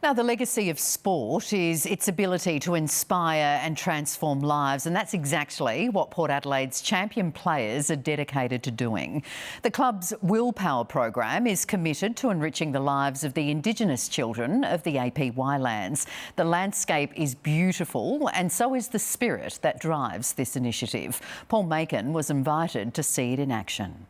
Now, the legacy of sport is its ability to inspire and transform lives, and that's exactly what Port Adelaide's champion players are dedicated to doing. The club's Willpower program is committed to enriching the lives of the Indigenous children of the APY Lands. The landscape is beautiful, and so is the spirit that drives this initiative. Paul Macon was invited to see it in action.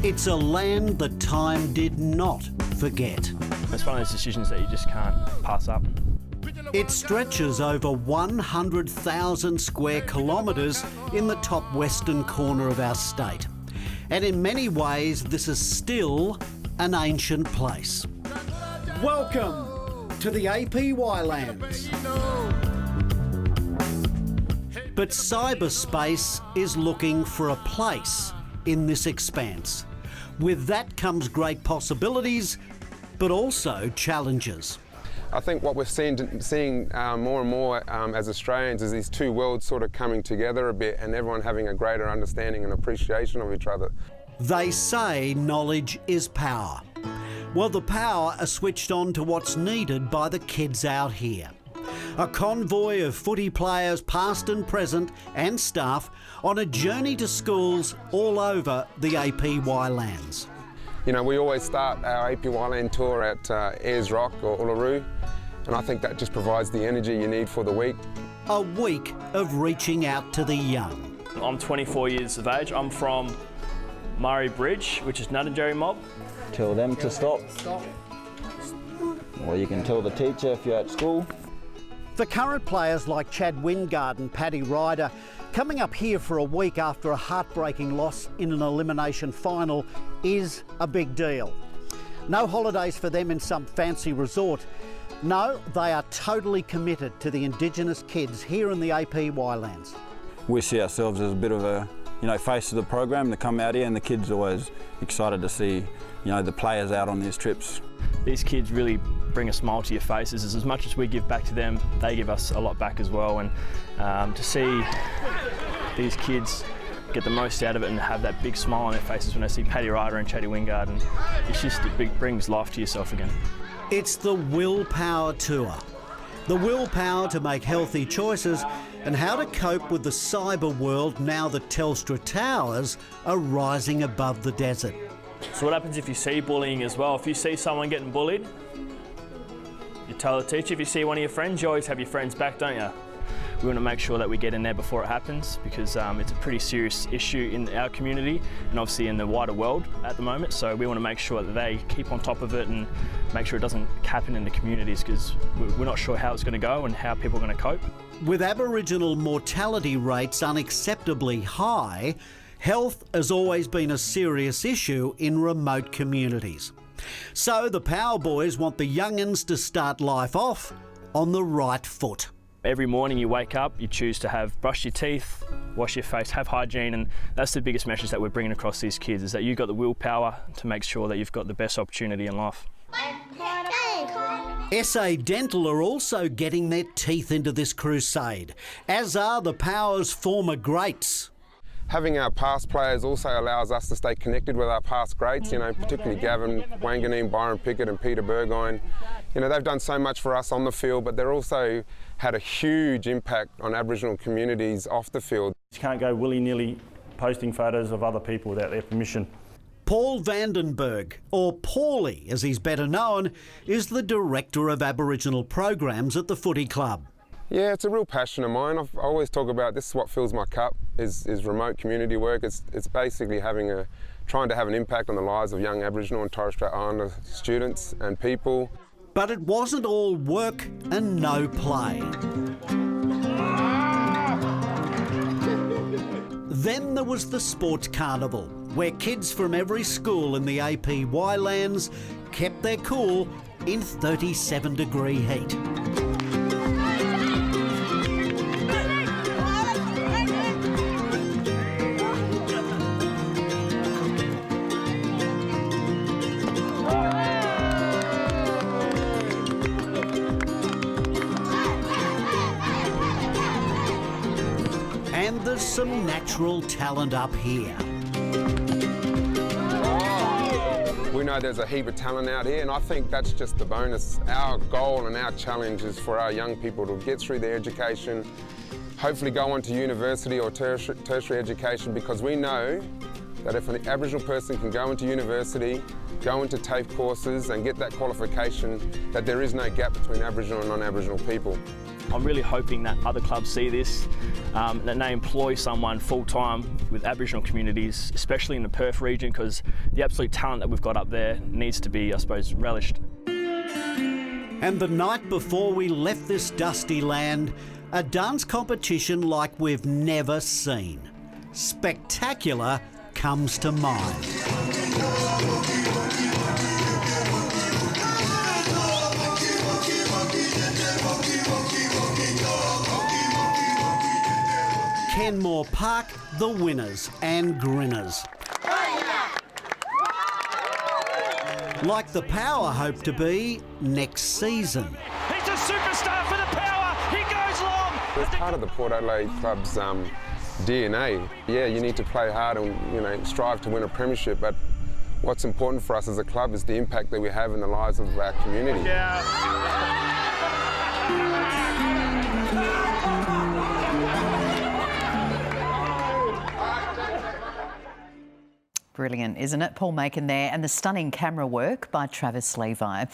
It's a land that time did not forget. It's one of those decisions that you just can't pass up. It stretches over 100,000 square kilometres in the top western corner of our state. And in many ways, this is still an ancient place. Welcome to the APY Lands. But cyberspace is looking for a place in this expanse. With that comes great possibilities, but also challenges. I think what we're seeing more and more as Australians is these two worlds sort of coming together a bit and everyone having a greater understanding and appreciation of each other. They say knowledge is power. Well, the power are switched on to what's needed by the kids out here. A convoy of footy players, past and present, and staff on a journey to schools all over the APY Lands. You know, we always start our APY Land tour at Ayers Rock or Uluru, and I think that just provides the energy you need for the week. A week of reaching out to the young. I'm 24 years of age. I'm from Murray Bridge, which is Nudgee mob. Tell them to stop. Or you can tell the teacher if you're at school. The current players like Chad Wingard and Paddy Ryder coming up here for a week after a heartbreaking loss in an elimination final is a big deal. No holidays for them in some fancy resort. No, they are totally committed to the Indigenous kids here in the APY Lands. We see ourselves as a bit of a face of the program to come out here, and the kids are always excited to see the players out on these trips. These kids really bring a smile to your faces. As much as we give back to them, they give us a lot back as well. And to see these kids get the most out of it and have that big smile on their faces when they see Paddy Ryder and Chaddy Wingard, and it brings life to yourself again. It's the Willpower Tour. The willpower to make healthy choices and how to cope with the cyber world now that Telstra towers are rising above the desert. So what happens if you see bullying as well? If you see someone getting bullied, you tell the teacher. If you see one of your friends, you always have your friends back, don't you? We want to make sure that we get in there before it happens, because it's a pretty serious issue in our community and obviously in the wider world at the moment. So we want to make sure that they keep on top of it and make sure it doesn't happen in the communities, because we're not sure how it's going to go and how people are going to cope. With Aboriginal mortality rates unacceptably high, health has always been a serious issue in remote communities. So the Power Boys want the young'uns to start life off on the right foot. Every morning you wake up, you choose to brush your teeth, wash your face, have hygiene, and that's the biggest message that we're bringing across these kids, is that you've got the willpower to make sure that you've got the best opportunity in life. SA Dental are also getting their teeth into this crusade, as are the Power's former greats. Having our past players also allows us to stay connected with our past greats, particularly Gavin Wanganeen, Byron Pickett and Peter Burgoyne. They've done so much for us on the field, but they're also had a huge impact on Aboriginal communities off the field. You can't go willy-nilly posting photos of other people without their permission. Paul Vandenberg, or Paulie as he's better known, is the Director of Aboriginal Programs at the Footy Club. Yeah, it's a real passion of mine. I always talk about this is what fills my cup, is remote community work. It's basically trying to have an impact on the lives of young Aboriginal and Torres Strait Islander students and people. But it wasn't all work and no play. Then there was the Sports Carnival, where kids from every school in the APY Lands kept their cool in 37-degree heat. And there's some natural talent up here. We know there's a heap of talent out here, and I think that's just the bonus. Our goal and our challenge is for our young people to get through their education, hopefully go on to university or tertiary education, because we know that if an Aboriginal person can go into university, go into TAFE courses and get that qualification, that there is no gap between Aboriginal and non-Aboriginal people. I'm really hoping that other clubs see this, that they employ someone full-time with Aboriginal communities, especially in the Perth region, because the absolute talent that we've got up there needs to be, I suppose, relished. And the night before we left this dusty land, a dance competition like we've never seen. Spectacular comes to mind. Kenmore Park, the winners and grinners. Like the Power hope to be next season. He's a superstar for the Power. He goes long. It's part of the Port Adelaide Club's DNA. Yeah, you need to play hard and strive to win a premiership, but what's important for us as a club is the impact that we have in the lives of our community. Brilliant, isn't it? Paul Macon there, and the stunning camera work by Travis Levi.